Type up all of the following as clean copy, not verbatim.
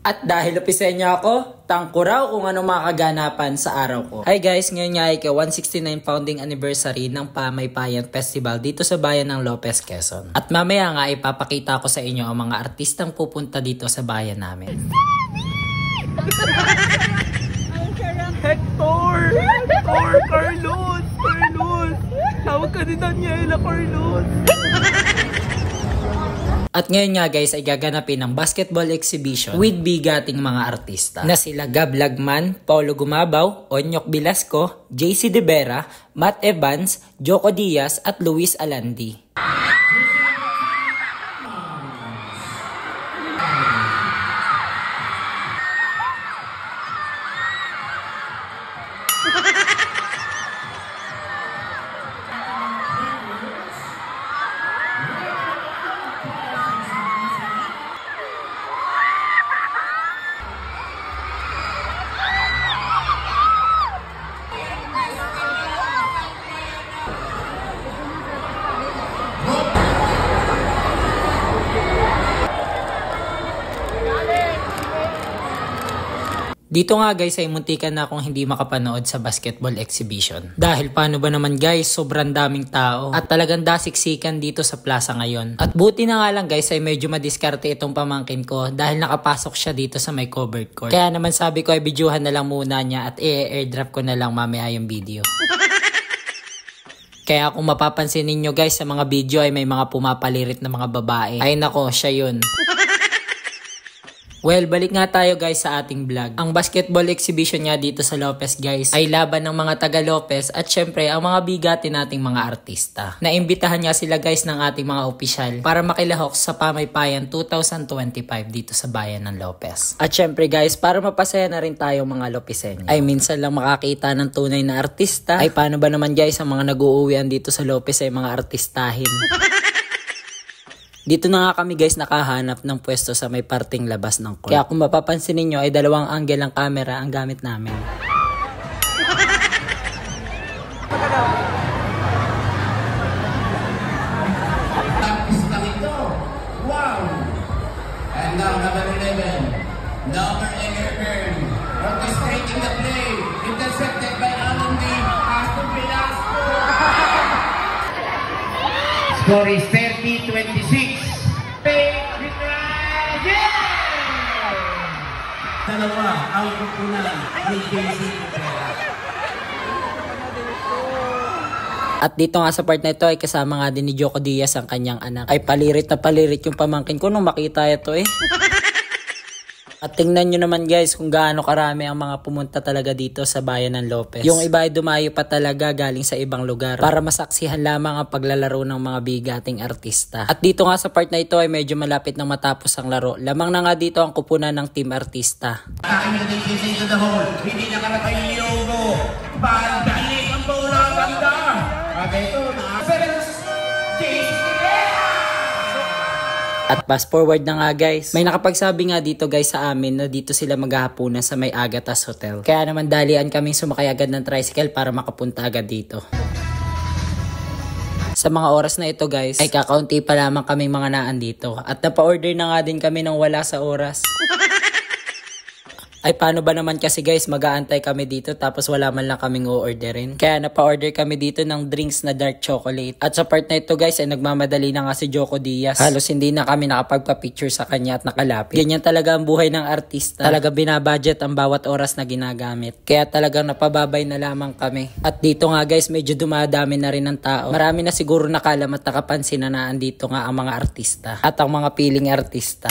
At dahil opisenyo ako, tangko raw kung ano makaganapan sa araw ko. Hi guys, ngayon nga ay 169 founding anniversary ng Pamaypayan Festival dito sa bayan ng Lopez, Quezon. At mamaya nga ipapakita ko sa inyo ang mga artistang pupunta dito sa bayan namin. Hector! Carlos! Tawag ka ni Daniela, Carlos! At ngayon nga guys ay gaganapin ang basketball exhibition with bigating mga artista na sila Gab Lagman, Paulo Gumabaw, Onyok Velasco, JC De Vera, Matt Evans, Joko Diaz at Luis Alandi. Dito nga guys ay muntikan na akong hindi makapanood sa basketball exhibition. Dahil paano ba naman guys, sobrang daming tao at talagang dasiksikan dito sa plaza ngayon. At buti na nga lang guys ay medyo madiskarte itong pamangkin ko dahil nakapasok siya dito sa may covered court. Kaya naman sabi ko ay videohan na lang muna niya at i-airdrop ko na lang mamaya yung video. Kaya kung mapapansin ninyo guys sa mga video ay may mga pumapalirit na mga babae. Ay nako, siya yun. Well, balik nga tayo guys sa ating vlog. Ang basketball exhibition nga dito sa Lopez guys ay laban ng mga taga Lopez at syempre ang mga bigatin nating mga artista. Naimbitahan nga sila guys ng ating mga opisyal para makilahok sa Pamaypayan 2025 dito sa bayan ng Lopez. At syempre guys, para mapasaya na rin tayo mga Lopezenyo. Ay minsan lang makakita ng tunay na artista. Ay paano ba naman guys ang mga nag-uuwian dito sa Lopez ay mga artistahin. Dito na nga kami guys nakahanap ng pwesto sa may parting labas ng court. Kaya kung mapapansin niyo ay dalawang angle ng camera ang gamit namin. Artista ito. Wow! And now number 11, number 11, orchestrating the play, intercepted by Alandi, Aston Velasco. Score is 30-26. Dalawa ang kukunan ni JC De Vera. At dito nga sa part na ito ay kasama nga din ni Joko Diaz ang kanyang anak. Ay palirit na palirit yung pamangkin ko nung makita ito eh. At tingnan nyo naman guys kung gaano karami ang mga pumunta talaga dito sa bayan ng Lopez. Yung iba ay dumayo pa talaga galing sa ibang lugar para masaksihan lamang ang paglalaro ng mga bigating artista. At dito nga sa part na ito ay medyo malapit nang matapos ang laro. Lamang na nga dito ang kupunan ng team artista. Aking nag-ising to the hole. Hindi nakalapay ni Yogo. Balik ang bola. Ganda. At ito na. At fast forward na nga guys. May nakapagsabi nga dito guys sa amin na dito sila maghahapunan sa may Agatas Hotel. Kaya naman dalian kaming sumakay agad ng tricycle para makapunta agad dito. Sa mga oras na ito guys ay kakaunti pa lamang kaming mga naan dito. At napa-order na nga din kami ng wala sa oras. Ay paano ba naman kasi guys mag-aantay kami dito tapos wala man lang kaming o-orderin. Kaya napa-order kami dito ng drinks na dark chocolate. At sa part na ito guys ay nagmamadali na nga si Joko Diaz. Halos hindi na kami nakapagpa-picture sa kanya at nakalapit. Ganyan talaga ang buhay ng artista. Talaga binabudget ang bawat oras na ginagamit. Kaya talagang napababay na lamang kami. At dito nga guys medyo dumadami na rin ng tao. Marami na siguro nakalam at nakapansin na andito nga ang mga artista. At ang mga piling artista.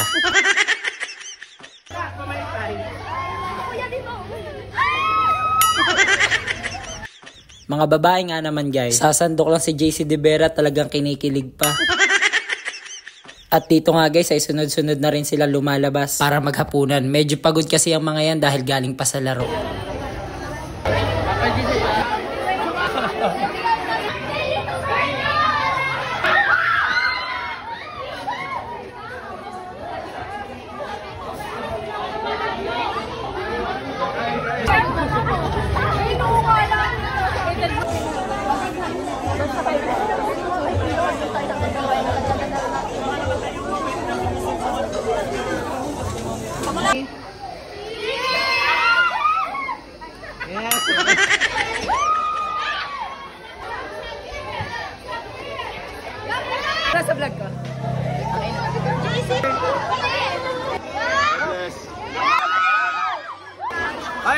Mga babae nga naman guys, sasandok lang si JC De Vera talagang kinikilig pa. At dito nga guys ay sunod-sunod na rin sila lumalabas para maghapunan. Medyo pagod kasi ang mga yan dahil galing pa sa laro.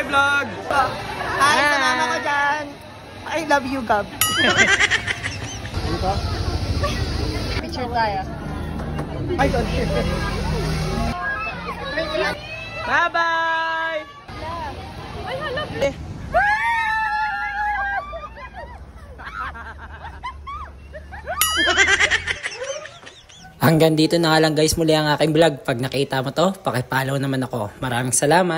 Vlog! Hi, sa mama ko dyan. I love you, Gab. Picture tayo. Ay, God. Bye-bye! Ay, hala. Hanggang dito na nga lang guys muli ang aking vlog. Pag nakita mo to, pakipollow naman ako. Maraming salamat!